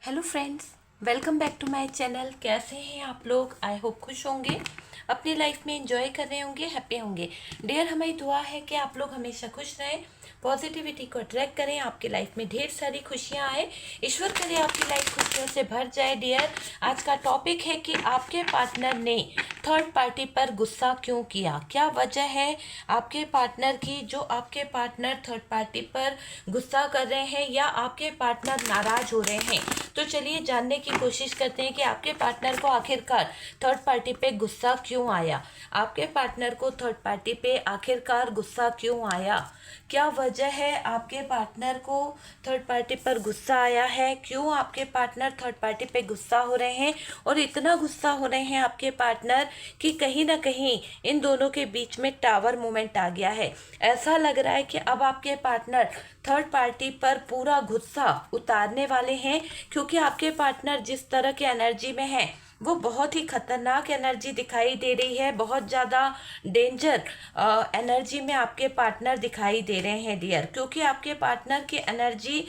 Hello friends, welcome back to my channel. कैसे हैं आप लोग? आई होप खुश होंगे, अपनी लाइफ में एंजॉय कर रहे होंगे, हैप्पी होंगे। डियर, हमारी दुआ है कि आप लोग हमेशा खुश रहें, पॉजिटिविटी को अट्रैक्ट करें, आपकी लाइफ में ढेर सारी खुशियां आए। ईश्वर करे आपकी लाइफ खुशियों से भर जाए। डियर, आज का टॉपिक है कि आपके पार्टनर ने थर्ड पार्टी पर गुस्सा क्यों किया, क्या वजह है आपके पार्टनर की जो आपके पार्टनर थर्ड पार्टी पर गुस्सा कर रहे हैं या आपके पार्टनर नाराज हो रहे हैं। तो चलिए जानने की कोशिश करते हैं कि आपके पार्टनर को आखिरकार थर्ड पार्टी पे गुस्सा क्यों आया। आपके पार्टनर को थर्ड पार्टी पे आखिरकार गुस्सा क्यों आया, क्या वजह है आपके पार्टनर को थर्ड पार्टी पर गुस्सा आया है, क्यों आपके पार्टनर थर्ड पार्टी पे गुस्सा हो रहे हैं और इतना गुस्सा हो रहे हैं आपके पार्टनर कि कहीं ना कहीं इन दोनों के बीच में टावर मूवमेंट आ गया है। ऐसा लग रहा है कि अब आपके पार्टनर थर्ड पार्टी पर पूरा गुस्सा उतारने वाले हैं, क्योंकि आपके पार्टनर जिस तरह के एनर्जी में है वो बहुत ही खतरनाक एनर्जी दिखाई दे रही है। बहुत ज़्यादा डेंजर एनर्जी में आपके पार्टनर दिखाई दे रहे हैं डियर, क्योंकि आपके पार्टनर की एनर्जी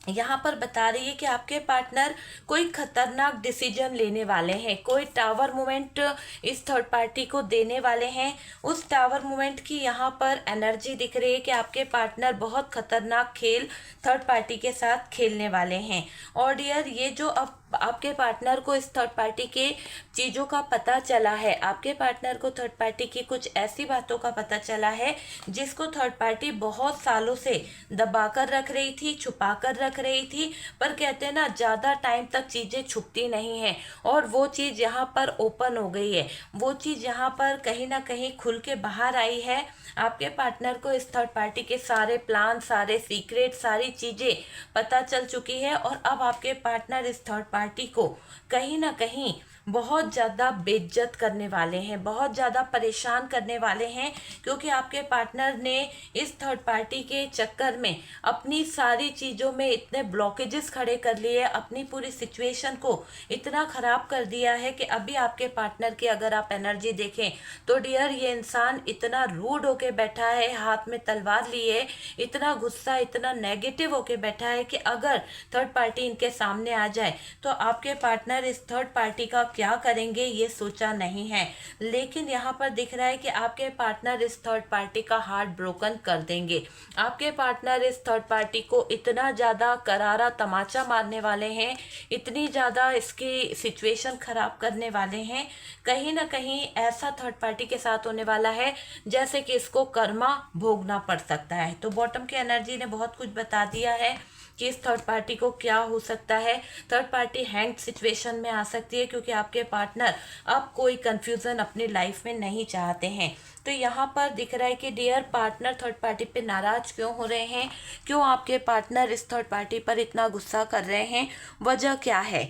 यहाँ पर बता रही है कि आपके पार्टनर कोई खतरनाक डिसीजन लेने वाले हैं, कोई टावर मूवमेंट इस थर्ड पार्टी को देने वाले हैं। उस टावर मूवमेंट की यहाँ पर एनर्जी दिख रही है कि आपके पार्टनर बहुत खतरनाक खेल थर्ड पार्टी के साथ खेलने वाले हैं। और डियर, ये जो अब आपके पार्टनर को इस थर्ड पार्टी के चीज़ों का पता चला है, आपके पार्टनर को थर्ड पार्टी की कुछ ऐसी बातों का पता चला है जिसको थर्ड पार्टी बहुत सालों से दबा कर रख रही थी, छुपा कर रख रही थी। पर कहते हैं ना, ज़्यादा टाइम तक चीज़ें छुपती नहीं हैं और वो चीज़ यहाँ पर ओपन हो गई है, वो चीज़ यहाँ पर कहीं ना कहीं खुल के बाहर आई है। आपके पार्टनर को इस थर्ड पार्टी के सारे प्लान, सारे सीक्रेट, सारी चीज़ें पता चल चुकी है और अब आपके पार्टनर इस थर्ड पार्टी को कहीं ना कहीं बहुत ज़्यादा बेइज्जत करने वाले हैं, बहुत ज़्यादा परेशान करने वाले हैं, क्योंकि आपके पार्टनर ने इस थर्ड पार्टी के चक्कर में अपनी सारी चीज़ों में इतने ब्लॉकेजेस खड़े कर लिए, अपनी पूरी सिचुएशन को इतना ख़राब कर दिया है कि अभी आपके पार्टनर की अगर आप एनर्जी देखें तो डियर, ये इंसान इतना रूड होके बैठा है, हाथ में तलवार लिए, इतना गुस्सा, इतना नेगेटिव होके बैठा है कि अगर थर्ड पार्टी इनके सामने आ जाए तो आपके पार्टनर इस थर्ड पार्टी का क्या करेंगे ये सोचा नहीं है। लेकिन यहाँ पर दिख रहा है कि आपके पार्टनर इस थर्ड पार्टी का हार्ट ब्रोकन कर देंगे। आपके पार्टनर इस थर्ड पार्टी को इतना ज़्यादा करारा तमाचा मारने वाले हैं, इतनी ज़्यादा इसकी सिचुएशन खराब करने वाले हैं, कहीं ना कहीं ऐसा थर्ड पार्टी के साथ होने वाला है जैसे कि इसको कर्मा भोगना पड़ सकता है। तो बॉटम की एनर्जी ने बहुत कुछ बता दिया है कि इस थर्ड पार्टी को क्या हो सकता है। थर्ड पार्टी हैंग सिचुएशन में आ सकती है, क्योंकि आपके पार्टनर अब कोई कंफ्यूजन अपनी लाइफ में नहीं चाहते हैं। तो यहाँ पर दिख रहा है कि डियर, पार्टनर थर्ड पार्टी पे नाराज क्यों हो रहे हैं, क्यों आपके पार्टनर इस थर्ड पार्टी पर इतना गुस्सा कर रहे हैं, वजह क्या है।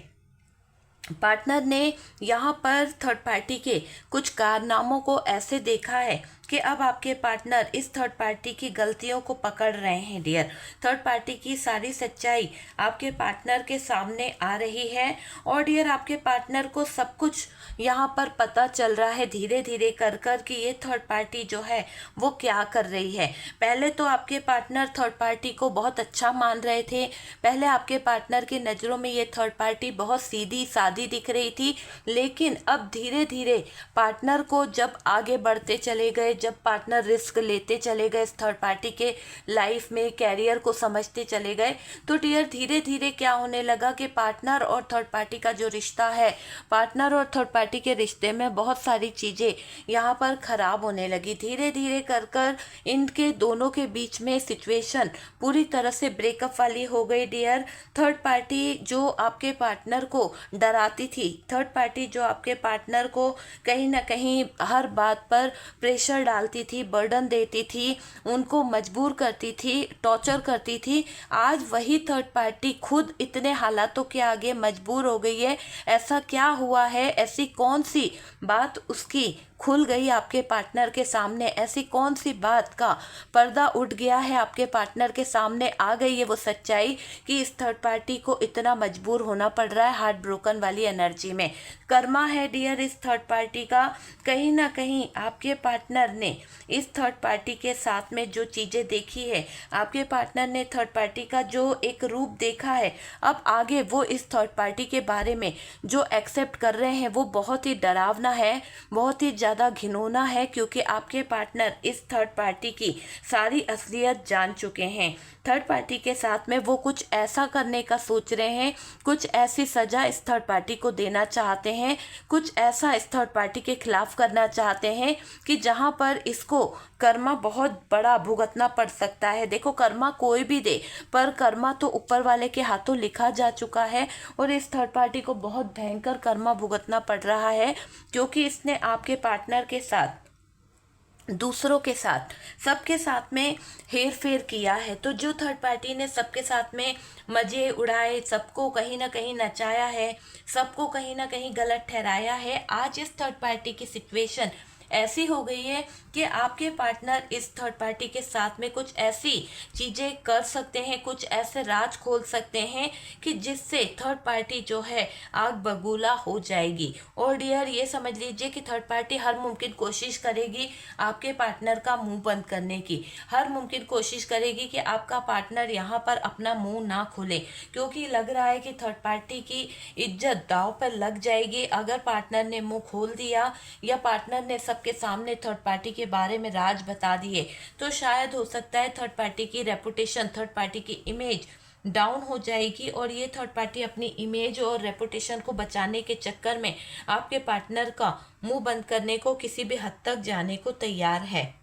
पार्टनर ने यहाँ पर थर्ड पार्टी के कुछ कारनामों को ऐसे देखा है कि अब आपके पार्टनर इस थर्ड पार्टी की गलतियों को पकड़ रहे हैं डियर। थर्ड पार्टी की सारी सच्चाई आपके पार्टनर के सामने आ रही है और डियर, आपके पार्टनर को सब कुछ यहाँ पर पता चल रहा है धीरे धीरे कर कर कि ये थर्ड पार्टी जो है वो क्या कर रही है। पहले तो आपके पार्टनर थर्ड पार्टी को बहुत अच्छा मान रहे थे, पहले आपके पार्टनर की नज़रों में ये थर्ड पार्टी बहुत सीधी सादी दिख रही थी। लेकिन अब धीरे धीरे पार्टनर को जब आगे बढ़ते चले गए, जब पार्टनर रिस्क लेते चले गए इस थर्ड पार्टी के लाइफ में, कैरियर को समझते चले गए, तो डियर धीरे धीरे क्या होने लगा कि पार्टनर और थर्ड पार्टी का जो रिश्ता है, पार्टनर और थर्ड पार्टी के रिश्ते में बहुत सारी चीज़ें यहाँ पर ख़राब होने लगी। धीरे धीरे कर कर इनके दोनों के बीच में सिचुएशन पूरी तरह से ब्रेकअप वाली हो गई डियर। थर्ड पार्टी जो आपके पार्टनर को डराती थी, थर्ड पार्टी जो आपके पार्टनर को कहीं ना कहीं हर बात पर प्रेशर डालती थी, बर्डन देती थी, उनको मजबूर करती थी, टॉर्चर करती थी, आज वही थर्ड पार्टी खुद इतने हालातों के आगे मजबूर हो गई है। ऐसा क्या हुआ है, ऐसी कौन सी बात उसकी खुल गई आपके पार्टनर के सामने। ऐसी कौन सी बात का पर्दा उठ गया है आपके पार्टनर के सामने, आ गई है वो सच्चाई कि इस थर्ड पार्टी को इतना मजबूर होना पड़ रहा है हार्ट ब्रोकन वाली एनर्जी में। कर्मा है डियर इस थर्ड पार्टी का। कहीं ना कहीं आपके पार्टनर ने इस थर्ड पार्टी के साथ में जो चीज़ें देखी है, आपके पार्टनर ने थर्ड पार्टी का जो एक रूप देखा है, अब आगे वो इस थर्ड पार्टी के बारे में जो एक्सेप्ट कर रहे हैं वो बहुत ही डरावना है, बहुत ही ज़्यादा घिनौना है, क्योंकि आपके पार्टनर इस थर्ड पार्टी की सारी असलियत जान चुके हैं। थर्ड पार्टी के साथ में वो कुछ ऐसा करने का सोच रहे हैं, कुछ ऐसी सज़ा इस थर्ड पार्टी को देना चाहते हैं, कुछ ऐसा इस थर्ड पार्टी के खिलाफ करना चाहते हैं कि जहां पर इसको कर्मा बहुत बड़ा भुगतना पड़ सकता है। देखो, कर्मा कोई भी दे, पर कर्मा तो ऊपर वाले के हाथों लिखा जा चुका है और इस थर्ड पार्टी को बहुत भयंकर कर्मा भुगतना पड़ रहा है, क्योंकि इसने आपके पार्टनर के साथ, दूसरों के साथ, सबके साथ में हेर फेर किया है। तो जो थर्ड पार्टी ने सबके साथ में मज़े उड़ाए, सबको कहीं ना कहीं नचाया है, सबको कहीं ना कहीं गलत ठहराया है, आज इस थर्ड पार्टी की सिचुएशन ऐसी हो गई है कि आपके पार्टनर इस थर्ड पार्टी के साथ में कुछ ऐसी चीज़ें कर सकते हैं, कुछ ऐसे राज खोल सकते हैं कि जिससे थर्ड पार्टी जो है आग बबूला हो जाएगी। और डियर ये समझ लीजिए कि थर्ड पार्टी हर मुमकिन कोशिश करेगी आपके पार्टनर का मुंह बंद करने की, हर मुमकिन कोशिश करेगी कि आपका पार्टनर यहाँ पर अपना मुंह ना खोले, क्योंकि लग रहा है कि थर्ड पार्टी की इज्जत दांव पर लग जाएगी अगर पार्टनर ने मुंह खोल दिया या पार्टनर ने सबके सामने थर्ड पार्टी के बारे में राज बता दिए। तो शायद हो सकता है थर्ड पार्टी की रेपुटेशन, थर्ड पार्टी की इमेज डाउन हो जाएगी और ये थर्ड पार्टी अपनी इमेज और रेपुटेशन को बचाने के चक्कर में आपके पार्टनर का मुंह बंद करने को किसी भी हद तक जाने को तैयार है।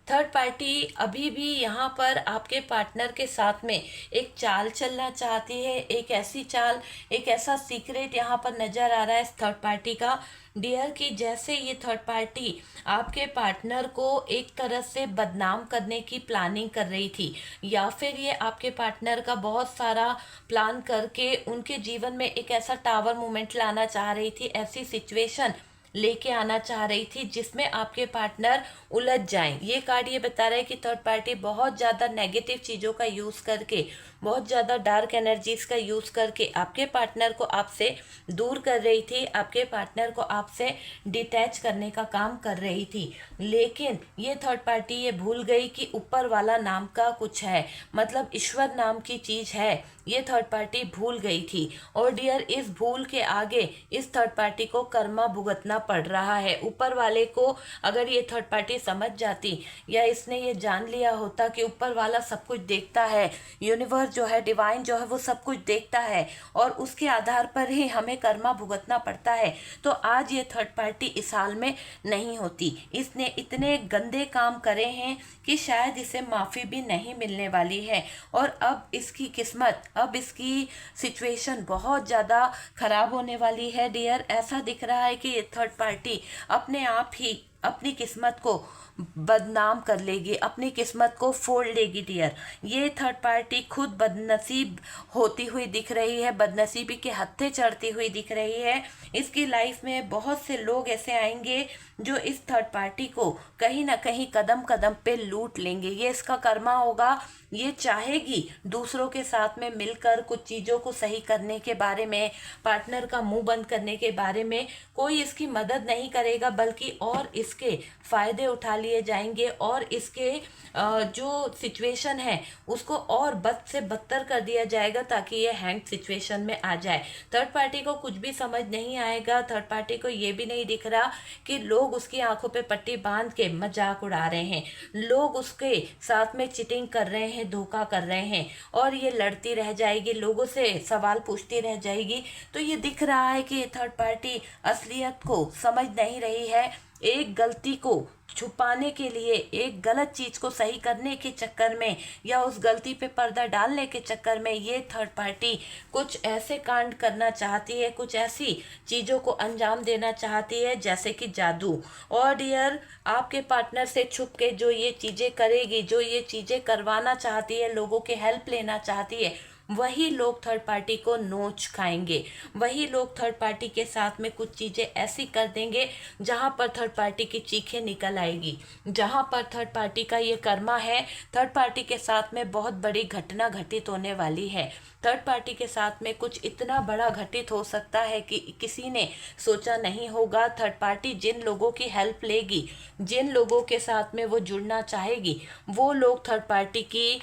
थर्ड पार्टी अभी भी यहाँ पर आपके पार्टनर के साथ में एक चाल चलना चाहती है, एक ऐसी चाल, एक ऐसा सीक्रेट यहाँ पर नज़र आ रहा है इस थर्ड पार्टी का डियर की जैसे ये थर्ड पार्टी आपके पार्टनर को एक तरह से बदनाम करने की प्लानिंग कर रही थी, या फिर ये आपके पार्टनर का बहुत सारा प्लान करके उनके जीवन में एक ऐसा टावर मोमेंट लाना चाह रही थी, ऐसी सिचुएशन लेके आना चाह रही थी जिसमें आपके पार्टनर उलझ जाएं। ये कार्ड ये बता रहा है कि थर्ड पार्टी बहुत ज़्यादा नेगेटिव चीज़ों का यूज़ करके, बहुत ज़्यादा डार्क एनर्जीज का यूज़ करके आपके पार्टनर को आपसे दूर कर रही थी, आपके पार्टनर को आपसे डिटैच करने का काम कर रही थी। लेकिन ये थर्ड पार्टी ये भूल गई कि ऊपर वाला नाम का कुछ है, मतलब ईश्वर नाम की चीज़ है, ये थर्ड पार्टी भूल गई थी। और डियर इस भूल के आगे इस थर्ड पार्टी को कर्मा भुगतना पड़ रहा है। ऊपर वाले को अगर ये थर्ड पार्टी समझ जाती या इसने ये जान लिया होता कि ऊपर वाला सब कुछ देखता है, यूनिवर्स जो है, डिवाइन जो है, वो सब कुछ देखता है और उसके आधार पर ही हमें कर्मा भुगतना पड़ता है, तो आज ये थर्ड पार्टी इस हाल में नहीं होती। इसने इतने गंदे काम करे हैं कि शायद इसे माफ़ी भी नहीं मिलने वाली है और अब इसकी किस्मत, अब इसकी सिचुएशन बहुत ज़्यादा ख़राब होने वाली है डियर। ऐसा दिख रहा है कि ये थर्ड पार्टी अपने आप ही अपनी किस्मत को बदनाम कर लेगी, अपनी किस्मत को फोड़ लेगी डियर। ये थर्ड पार्टी खुद बदनसीब होती हुई दिख रही है, बदनसीबी के हत्थे चढ़ती हुई दिख रही है। इसकी लाइफ में बहुत से लोग ऐसे आएंगे जो इस थर्ड पार्टी को कहीं ना कहीं कदम कदम पे लूट लेंगे। ये इसका कर्मा होगा। ये चाहेगी दूसरों के साथ में मिलकर कुछ चीज़ों को सही करने के बारे में, पार्टनर का मुंह बंद करने के बारे में कोई इसकी मदद नहीं करेगा, बल्कि और इसके फ़ायदे उठा लिए जाएंगे और इसके जो सिचुएशन है उसको और बद से बदतर कर दिया जाएगा ताकि ये हैंग सिचुएशन में आ जाए। थर्ड पार्टी को कुछ भी समझ नहीं आएगा। थर्ड पार्टी को ये भी नहीं दिख रहा कि लोग उसकी आंखों पे पट्टी बांध के मजाक उड़ा रहे हैं, लोग उसके साथ में चिटिंग कर रहे हैं, धोखा कर रहे हैं और ये लड़ती रह जाएगी, लोगों से सवाल पूछती रह जाएगी। तो ये दिख रहा है कि ये थर्ड पार्टी असलियत को समझ नहीं रही है। एक गलती को छुपाने के लिए, एक गलत चीज को सही करने के चक्कर में या उस गलती पे पर्दा डालने के चक्कर में ये थर्ड पार्टी कुछ ऐसे कांड करना चाहती है, कुछ ऐसी चीज़ों को अंजाम देना चाहती है जैसे कि जादू। और डियर आपके पार्टनर से छुप के जो ये चीज़ें करेगी, जो ये चीज़ें करवाना चाहती है, लोगों के हेल्प लेना चाहती है, वही लोग थर्ड पार्टी को नोच खाएंगे, वही लोग थर्ड पार्टी के साथ में कुछ चीज़ें ऐसी कर देंगे जहां पर थर्ड पार्टी की चीखें निकल आएगी, जहां पर थर्ड पार्टी का ये कर्मा है। थर्ड पार्टी के साथ में बहुत बड़ी घटना घटित होने वाली है। थर्ड पार्टी के साथ में कुछ इतना बड़ा घटित हो सकता है कि किसी ने सोचा नहीं होगा। थर्ड पार्टी जिन लोगों की हेल्प लेगी, जिन लोगों के साथ में वो जुड़ना चाहेगी, वो लोग थर्ड पार्टी की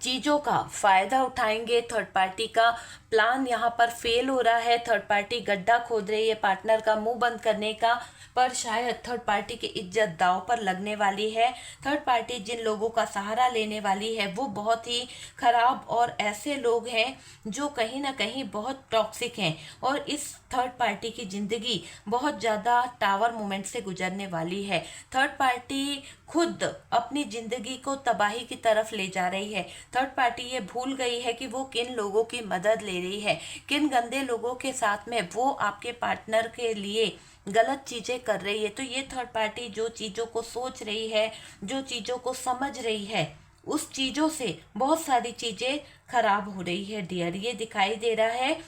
चीज़ों का फायदा उठाएंगे। थर्ड पार्टी का प्लान यहाँ पर फेल हो रहा है, थर्ड पार्टी गड्ढा खोद रही है पार्टनर का मुंह बंद करने का, पर शायद थर्ड पार्टी की इज्जत दांव पर लगने वाली है। थर्ड पार्टी जिन लोगों का सहारा लेने वाली है वो बहुत ही खराब और ऐसे लोग हैं जो कहीं ना कहीं बहुत टॉक्सिक हैं, और इस थर्ड पार्टी की ज़िंदगी बहुत ज़्यादा टावर मोमेंट से गुजरने वाली है। थर्ड पार्टी खुद अपनी ज़िंदगी को तबाही की तरफ ले जा रही है। थर्ड पार्टी ये भूल गई है कि वो किन लोगों की मदद ले रही है, किन गंदे लोगों के साथ में वो आपके पार्टनर के लिए गलत चीज़ें कर रही है। तो ये थर्ड पार्टी जो चीज़ों को सोच रही है, जो चीज़ों को समझ रही है, उस चीज़ों से बहुत सारी चीज़ें खराब हो रही है डियर, ये दिखाई दे रहा है।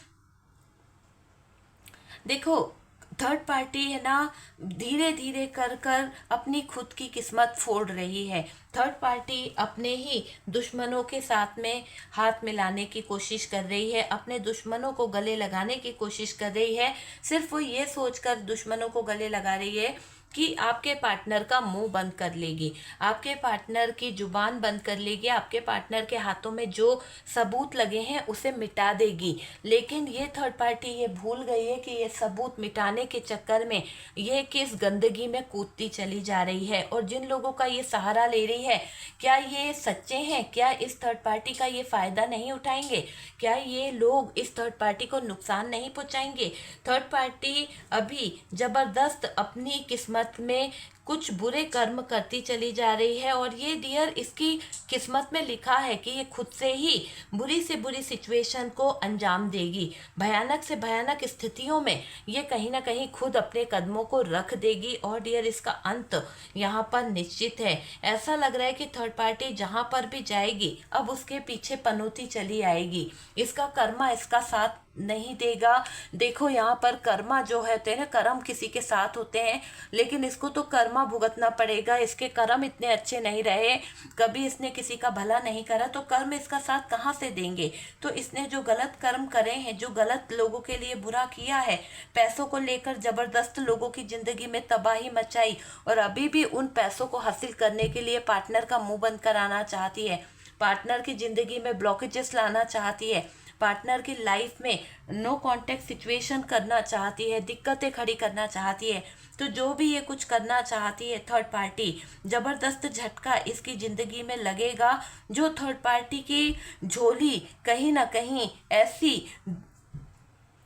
देखो थर्ड पार्टी है ना, धीरे धीरे कर कर अपनी खुद की किस्मत फोड़ रही है। थर्ड पार्टी अपने ही दुश्मनों के साथ में हाथ मिलाने की कोशिश कर रही है, अपने दुश्मनों को गले लगाने की कोशिश कर रही है। सिर्फ वो ये सोचकर दुश्मनों को गले लगा रही है कि आपके पार्टनर का मुंह बंद कर लेगी, आपके पार्टनर की जुबान बंद कर लेगी, आपके पार्टनर के हाथों में जो सबूत लगे हैं उसे मिटा देगी। लेकिन ये थर्ड पार्टी ये भूल गई है कि ये सबूत मिटाने के चक्कर में ये किस गंदगी में कूदती चली जा रही है। और जिन लोगों का ये सहारा ले रही है, क्या ये सच्चे हैं? क्या इस थर्ड पार्टी का ये फायदा नहीं उठाएंगे? क्या ये लोग इस थर्ड पार्टी को नुकसान नहीं पहुंचाएंगे? थर्ड पार्टी अभी जबरदस्त अपनी किस्मत में कुछ बुरे कर्म करती चली जा रही है, और ये डियर इसकी किस्मत में लिखा है कि ये खुद से ही बुरी से बुरी सिचुएशन को अंजाम देगी। भयानक से भयानक स्थितियों में ये कहीं ना कहीं खुद अपने कदमों को रख देगी, और डियर इसका अंत यहाँ पर निश्चित है। ऐसा लग रहा है कि थर्ड पार्टी जहाँ पर भी जाएगी अब उसके पीछे पनौती चली आएगी, इसका कर्मा इसका साथ नहीं देगा। देखो यहाँ पर कर्मा जो होते हैं ना, कर्म किसी के साथ होते हैं, लेकिन इसको तो कर्मा भुगतना पड़ेगा। इसके कर्म इतने अच्छे नहीं रहे, कभी इसने किसी का भला नहीं करा, तो कर्म इसका साथ कहाँ से देंगे? तो इसने जो गलत कर्म करे हैं, जो गलत लोगों के लिए बुरा किया है, पैसों को लेकर जबरदस्त लोगों की जिंदगी में तबाही मचाई, और अभी भी उन पैसों को हासिल करने के लिए पार्टनर का मुंह बंद कराना चाहती है, पार्टनर की जिंदगी में ब्लॉकेजेस लाना चाहती है, पार्टनर की लाइफ में नो कांटेक्ट सिचुएशन करना चाहती है, दिक्कतें खड़ी करना चाहती है। तो जो भी ये कुछ करना चाहती है थर्ड पार्टी, जबरदस्त झटका इसकी ज़िंदगी में लगेगा, जो थर्ड पार्टी की झोली कहीं ना कहीं ऐसी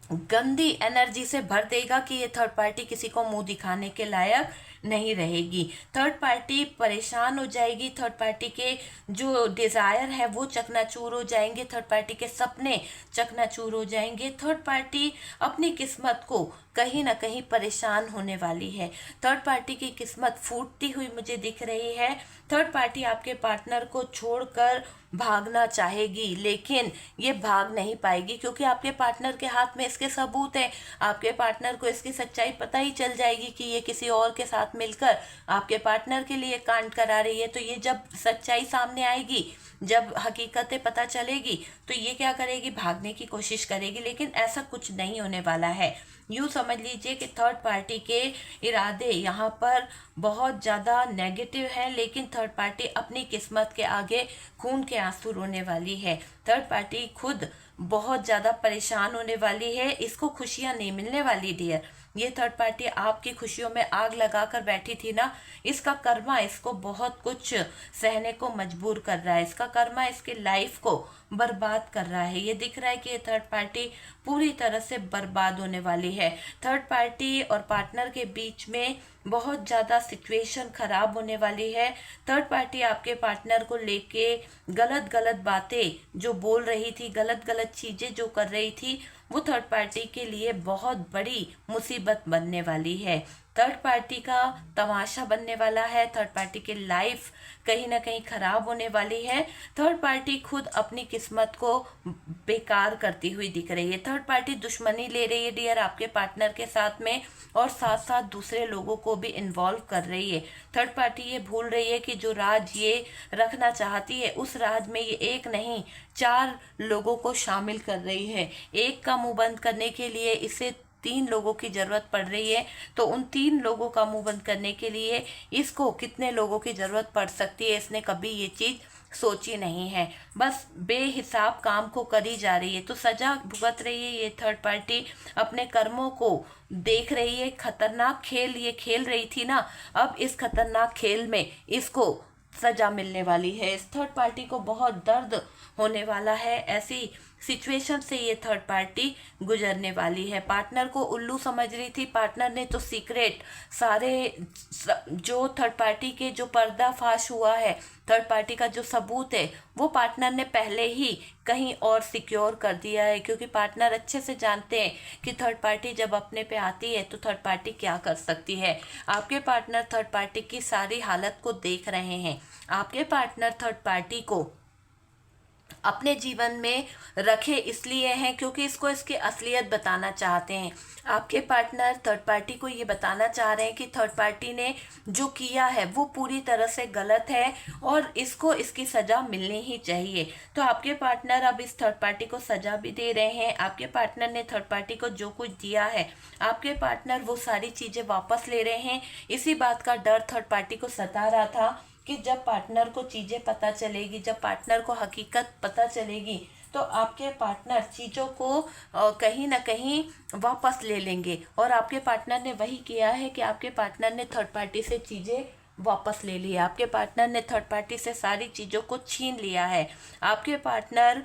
गंदी एनर्जी से भर देगा कि ये थर्ड पार्टी किसी को मुंह दिखाने के लायक नहीं रहेगी। थर्ड पार्टी परेशान हो जाएगी, थर्ड पार्टी के जो डिज़ायर है वो चकनाचूर हो जाएंगे, थर्ड पार्टी के सपने चकनाचूर हो जाएंगे। थर्ड पार्टी अपनी किस्मत को कहीं ना कहीं परेशान होने वाली है। थर्ड पार्टी की किस्मत फूटती हुई मुझे दिख रही है। थर्ड पार्टी आपके पार्टनर को छोड़कर भागना चाहेगी, लेकिन ये भाग नहीं पाएगी, क्योंकि आपके पार्टनर के हाथ में इसके सबूत है। आपके पार्टनर को इसकी सच्चाई पता ही चल जाएगी कि ये किसी और के साथ मिलकर आपके पार्टनर के लिए कांड करा रही है। तो ये जब सच्चाई सामने आएगी, जब हकीकतें पता चलेगी, तो ये क्या करेगी? भागने की कोशिश करेगी। लेकिन ऐसा कुछ नहीं होने वाला है। यूँ समझ लीजिए कि थर्ड पार्टी के इरादे यहाँ पर बहुत ज़्यादा नेगेटिव हैं, लेकिन थर्ड पार्टी अपनी किस्मत के आगे खून के आंसू रोने वाली है। थर्ड पार्टी खुद बहुत ज़्यादा परेशान होने वाली है, इसको खुशियाँ नहीं मिलने वाली डियर। ये थर्ड पार्टी आपकी खुशियों में आग लगाकर बैठी थी ना, इसका कर्मा इसको बहुत कुछ सहने को मजबूर कर रहा है, इसका कर्मा इसकी लाइफ को बर्बाद कर रहा है। ये दिख रहा है कि ये थर्ड पार्टी पूरी तरह से बर्बाद होने वाली है। थर्ड पार्टी और पार्टनर के बीच में बहुत ज़्यादा सिचुएशन खराब होने वाली है। थर्ड पार्टी आपके पार्टनर को लेके गलत गलत बातें जो बोल रही थी, गलत गलत चीज़ें जो कर रही थी, वो थर्ड पार्टी के लिए बहुत बड़ी मुसीबत बनने वाली है। थर्ड पार्टी का तमाशा बनने वाला है। थर्ड पार्टी की लाइफ कहीं ना कहीं खराब होने वाली है। थर्ड पार्टी खुद अपनी किस्मत को बेकार करती हुई दिख रही है। थर्ड पार्टी दुश्मनी ले रही है डियर आपके पार्टनर के साथ में, और साथ साथ दूसरे लोगों को भी इन्वॉल्व कर रही है। थर्ड पार्टी ये भूल रही है कि जो राज ये रखना चाहती है उस राज में ये एक नहीं 4 लोगों को शामिल कर रही है। एक का मुंह बंद करने के लिए इसे 3 लोगों की जरूरत पड़ रही है, तो उन 3 लोगों का मुंह बंद करने के लिए इसको कितने लोगों की जरूरत पड़ सकती है, इसने कभी ये चीज सोची नहीं है। बस बेहिसाब काम को करी जा रही है। तो सजा भुगत रही है ये थर्ड पार्टी, अपने कर्मों को देख रही है। खतरनाक खेल ये खेल रही थी ना, अब इस खतरनाक खेल में इसको सजा मिलने वाली है। इस थर्ड पार्टी को बहुत दर्द होने वाला है। ऐसी सिचुएशन से ये थर्ड पार्टी गुजरने वाली है। पार्टनर को उल्लू समझ रही थी, पार्टनर ने तो सीक्रेट सारे जो थर्ड पार्टी के जो पर्दाफाश हुआ है, थर्ड पार्टी का जो सबूत है वो पार्टनर ने पहले ही कहीं और सिक्योर कर दिया है, क्योंकि पार्टनर अच्छे से जानते हैं कि थर्ड पार्टी जब अपने पे आती है तो थर्ड पार्टी क्या कर सकती है। आपके पार्टनर थर्ड पार्टी की सारी हालत को देख रहे हैं। आपके पार्टनर थर्ड पार्टी को अपने जीवन में रखे इसलिए हैं क्योंकि इसको इसकी असलियत बताना चाहते हैं। आपके पार्टनर थर्ड पार्टी को ये बताना चाह रहे हैं कि थर्ड पार्टी ने जो किया है वो पूरी तरह से गलत है और इसको इसकी सजा मिलनी ही चाहिए। तो आपके पार्टनर अब इस थर्ड पार्टी को सजा भी दे रहे हैं। आपके पार्टनर ने थर्ड पार्टी को जो कुछ दिया है, आपके पार्टनर वो सारी चीजें वापस ले रहे हैं। इसी बात का डर थर्ड पार्टी को सता रहा था कि जब पार्टनर को चीजें पता चलेगी, जब पार्टनर को हकीकत पता चलेगी, तो आपके पार्टनर चीजों को कहीं ना कहीं वापस ले लेंगे। और आपके पार्टनर ने वही किया है कि आपके पार्टनर ने थर्ड पार्टी से चीजें वापस ले ली। आपके पार्टनर ने थर्ड पार्टी से सारी चीजों को छीन लिया है। आपके पार्टनर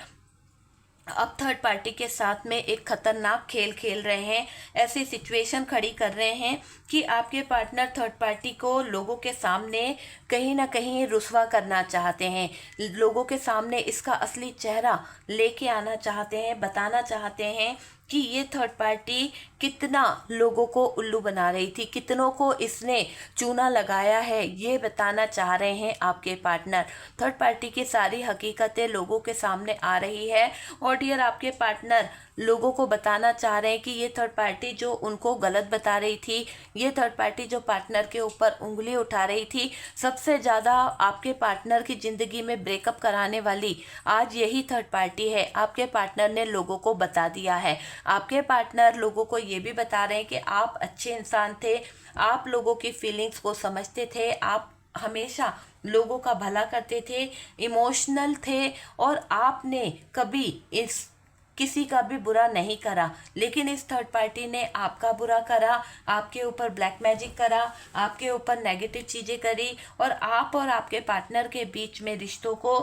अब थर्ड पार्टी के साथ में एक खतरनाक खेल खेल रहे हैं। ऐसी सिचुएशन खड़ी कर रहे हैं कि आपके पार्टनर थर्ड पार्टी को लोगों के सामने कहीं ना कहीं रुस्वा करना चाहते हैं। लोगों के सामने इसका असली चेहरा लेके आना चाहते हैं, बताना चाहते हैं कि ये थर्ड पार्टी कितना लोगों को उल्लू बना रही थी, कितनों को इसने चूना लगाया है, ये बताना चाह रहे हैं आपके पार्टनर। थर्ड पार्टी की सारी हकीकतें लोगों के सामने आ रही है और डियर आपके पार्टनर लोगों को बताना चाह रहे हैं कि ये थर्ड पार्टी जो उनको गलत बता रही थी, ये थर्ड पार्टी जो पार्टनर के ऊपर उंगली उठा रही थी, सबसे ज़्यादा आपके पार्टनर की ज़िंदगी में ब्रेकअप कराने वाली आज यही थर्ड पार्टी है। आपके पार्टनर ने लोगों को बता दिया है। आपके पार्टनर लोगों को ये भी बता रहे हैं कि आप अच्छे इंसान थे, आप लोगों की फीलिंग्स को समझते थे, आप हमेशा लोगों का भला करते थे, इमोशनल थे और आपने कभी इस किसी का भी बुरा नहीं करा। लेकिन इस थर्ड पार्टी ने आपका बुरा करा, आपके ऊपर ब्लैक मैजिक करा, आपके ऊपर नेगेटिव चीज़ें करी और आप और आपके पार्टनर के बीच में रिश्तों को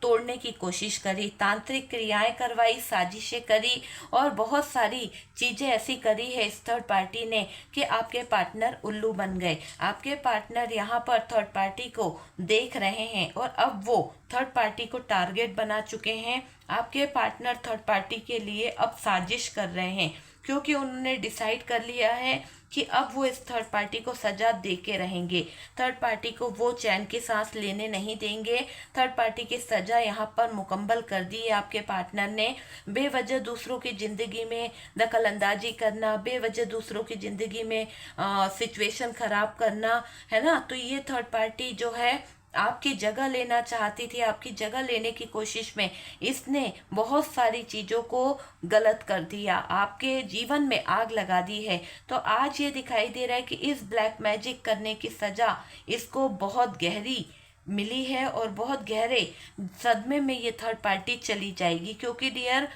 तोड़ने की कोशिश करी, तांत्रिक क्रियाएं करवाई, साजिशें करी और बहुत सारी चीज़ें ऐसी करी है इस थर्ड पार्टी ने कि आपके पार्टनर उल्लू बन गए। आपके पार्टनर यहाँ पर थर्ड पार्टी को देख रहे हैं और अब वो थर्ड पार्टी को टारगेट बना चुके हैं। आपके पार्टनर थर्ड पार्टी के लिए अब साजिश कर रहे हैं क्योंकि उन्होंने डिसाइड कर लिया है कि अब वो इस थर्ड पार्टी को सजा दे के रहेंगे। थर्ड पार्टी को वो चैन की सांस लेने नहीं देंगे। थर्ड पार्टी की सजा यहाँ पर मुकम्मल कर दी है आपके पार्टनर ने। बेवजह दूसरों की ज़िंदगी में दखल अंदाजी करना, बेवजह दूसरों की ज़िंदगी में सिचुएशन ख़राब करना, है ना, तो ये थर्ड पार्टी जो है आपकी जगह लेना चाहती थी। आपकी जगह लेने की कोशिश में इसने बहुत सारी चीज़ों को गलत कर दिया, आपके जीवन में आग लगा दी है। तो आज ये दिखाई दे रहा है कि इस ब्लैक मैजिक करने की सज़ा इसको बहुत गहरी मिली है और बहुत गहरे सदमे में ये थर्ड पार्टी चली जाएगी, क्योंकि डियर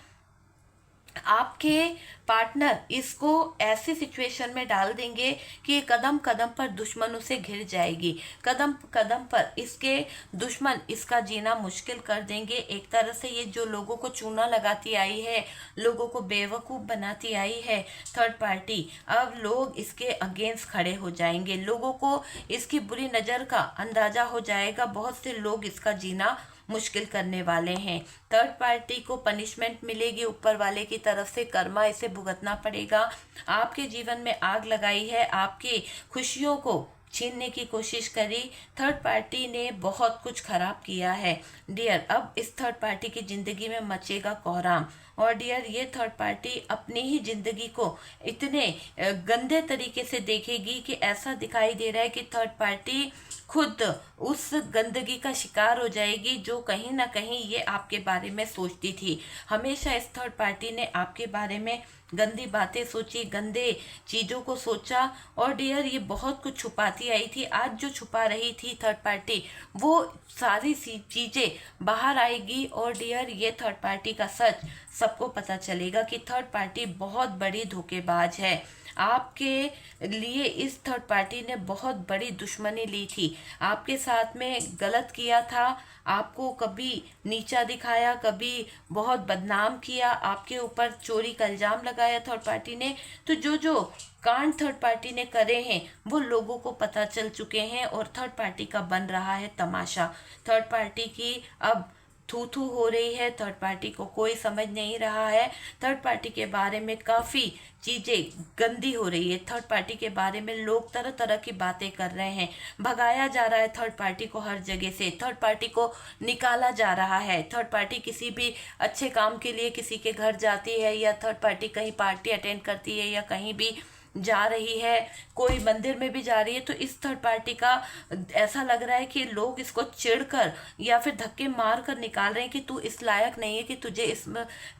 आपके पार्टनर इसको ऐसी सिचुएशन में डाल देंगे कि कदम कदम पर दुश्मनों से घिर जाएगी। कदम कदम पर इसके दुश्मन इसका जीना मुश्किल कर देंगे। एक तरह से ये जो लोगों को चूना लगाती आई है, लोगों को बेवकूफ़ बनाती आई है थर्ड पार्टी, अब लोग इसके अगेंस्ट खड़े हो जाएंगे। लोगों को इसकी बुरी नज़र का अंदाज़ा हो जाएगा। बहुत से लोग इसका जीना मुश्किल करने वाले हैं। थर्ड पार्टी को पनिशमेंट मिलेगी ऊपर वाले की तरफ से, कर्मा इसे भुगतना पड़ेगा। आपके जीवन में आग लगाई है, आपकी खुशियों को छीनने की कोशिश करी। थर्ड पार्टी ने बहुत कुछ खराब किया है डियर। अब इस थर्ड पार्टी की जिंदगी में मचेगा कोहराम। और डियर, ये थर्ड पार्टी अपनी ही जिंदगी को इतने गंदे तरीके से देखेगी कि ऐसा दिखाई दे रहा है कि थर्ड पार्टी खुद उस गंदगी का शिकार हो जाएगी जो कहीं ना कहीं ये आपके बारे में सोचती थी। हमेशा इस थर्ड पार्टी ने आपके बारे में गंदी बातें सोची, गंदे चीज़ों को सोचा। और डियर, ये बहुत कुछ छुपाती आई थी। आज जो छुपा रही थी थर्ड पार्टी, वो सारी चीज़ें बाहर आएगी। और डियर, ये थर्ड पार्टी का सच सबको पता चलेगा कि थर्ड पार्टी बहुत बड़ी धोखेबाज है। आपके लिए इस थर्ड पार्टी ने बहुत बड़ी दुश्मनी ली थी, आपके साथ में गलत किया था, आपको कभी नीचा दिखाया, कभी बहुत बदनाम किया, आपके ऊपर चोरी का इल्ज़ाम लगाया थर्ड पार्टी ने। तो जो जो कांड थर्ड पार्टी ने करे हैं वो लोगों को पता चल चुके हैं और थर्ड पार्टी का बन रहा है तमाशा। थर्ड पार्टी की अब थू थू हो रही है, थर्ड पार्टी को कोई समझ नहीं रहा है। थर्ड पार्टी के बारे में काफ़ी चीज़ें गंदी हो रही है। थर्ड पार्टी के बारे में लोग तरह तरह की बातें कर रहे हैं, भगाया जा रहा है थर्ड पार्टी को हर जगह से, थर्ड पार्टी को निकाला जा रहा है। थर्ड पार्टी किसी भी अच्छे काम के लिए किसी के घर जाती है, या थर्ड पार्टी कहीं पार्टी अटेंड करती है, या कहीं भी जा रही है, कोई मंदिर में भी जा रही है, तो इस थर्ड पार्टी का ऐसा लग रहा है कि लोग इसको चिढ़कर या फिर धक्के मार कर निकाल रहे हैं कि तू इस लायक नहीं है कि तुझे इस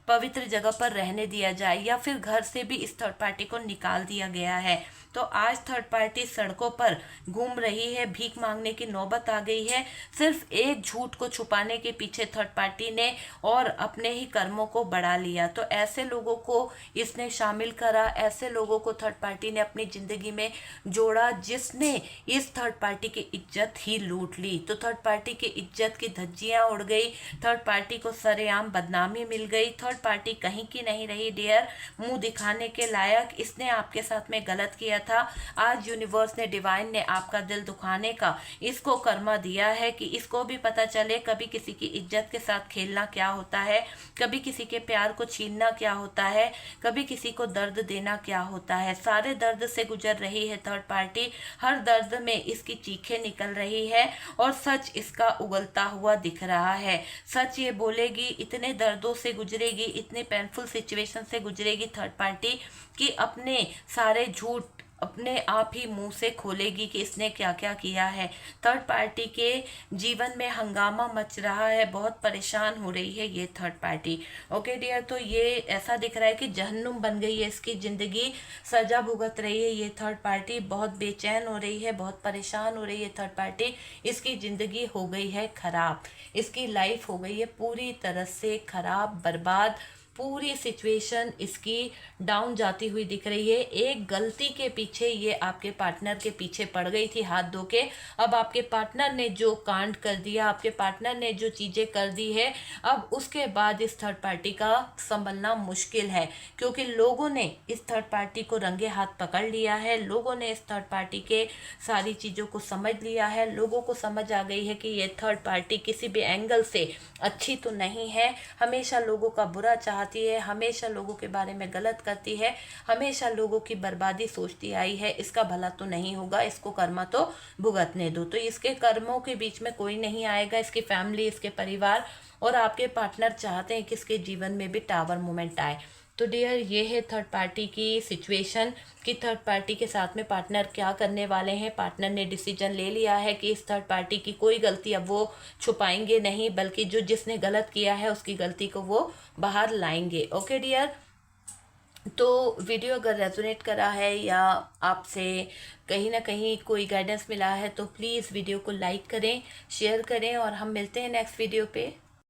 पवित्र जगह पर रहने दिया जाए, या फिर घर से भी इस थर्ड पार्टी को निकाल दिया गया है। तो आज थर्ड पार्टी सड़कों पर घूम रही है, भीख मांगने की नौबत आ गई है, सिर्फ एक झूठ को छुपाने के पीछे थर्ड पार्टी ने, और अपने ही कर्मों को बढ़ा लिया। तो ऐसे लोगों को इसने शामिल करा, ऐसे लोगों को थर्ड पार्टी ने अपनी जिंदगी में जोड़ा जिसने इस थर्ड पार्टी की इज्जत ही लूट ली। तो थर्ड पार्टी की इज्जत की धज्जियां उड़ गई, थर्ड पार्टी को सरेआम बदनामी मिल गई। थर्ड पार्टी कहीं की नहीं रही डियर, मुंह दिखाने के लायक। इसने आपके साथ में गलत किया था, आज यूनिवर्स ने, डिवाइन ने आपका दिल दुखाने का इसको कर्मा दिया है कि इसको भी पता चले कभी किसी की इज्जत के साथ खेलना क्या होता है, कभी किसी के प्यार को छीनना क्या होता है, कभी किसी को दर्द देना क्या होता है। सारे दर्द से गुजर रही है थर्ड पार्टी, हर दर्द में इसकी चीखें निकल रही है और सच इसका उगलता हुआ दिख रहा है। सच ये बोलेगी, इतने दर्दों से गुजरेगी, इतने पेनफुल सिचुएशन से गुजरेगी थर्ड पार्टी कि अपने सारे झूठ अपने आप ही मुंह से खोलेगी कि इसने क्या क्या किया है। थर्ड पार्टी के जीवन में हंगामा मच रहा है, बहुत परेशान हो रही है ये थर्ड पार्टी। ओके डियर, तो ये ऐसा दिख रहा है कि जहन्नुम बन गई है इसकी ज़िंदगी, सजा भुगत रही है ये थर्ड पार्टी, बहुत बेचैन हो रही है, बहुत परेशान हो रही है थर्ड पार्टी। इसकी ज़िंदगी हो गई है खराब, इसकी लाइफ हो गई है पूरी तरह से खराब, बर्बाद। पूरी सिचुएशन इसकी डाउन जाती हुई दिख रही है। एक गलती के पीछे ये आपके पार्टनर के पीछे पड़ गई थी हाथ धो के। अब आपके पार्टनर ने जो कांड कर दिया, आपके पार्टनर ने जो चीज़ें कर दी है, अब उसके बाद इस थर्ड पार्टी का संभलना मुश्किल है, क्योंकि लोगों ने इस थर्ड पार्टी को रंगे हाथ पकड़ लिया है। लोगों ने इस थर्ड पार्टी के सारी चीज़ों को समझ लिया है। लोगों को समझ आ गई है कि ये थर्ड पार्टी किसी भी एंगल से अच्छी तो नहीं है, हमेशा लोगों का बुरा चाहती है, हमेशा लोगों के बारे में गलत करती है, हमेशा लोगों की बर्बादी सोचती आई है। इसका भला तो नहीं होगा, इसको कर्मा तो भुगतने दो। तो इसके कर्मों के बीच में कोई नहीं आएगा, इसकी फैमिली, इसके परिवार और आपके पार्टनर चाहते हैं कि इसके जीवन में भी टावर मोमेंट आए। तो डियर, ये है थर्ड पार्टी की सिचुएशन कि थर्ड पार्टी के साथ में पार्टनर क्या करने वाले हैं। पार्टनर ने डिसीजन ले लिया है कि इस थर्ड पार्टी की कोई गलती अब वो छुपाएंगे नहीं, बल्कि जो जिसने गलत किया है उसकी गलती को वो बाहर लाएंगे। ओके डियर, तो वीडियो अगर रेजोनेट करा है या आपसे कहीं ना कहीं कोई गाइडेंस मिला है तो प्लीज़ वीडियो को लाइक करें, शेयर करें और हम मिलते हैं नेक्स्ट वीडियो पे।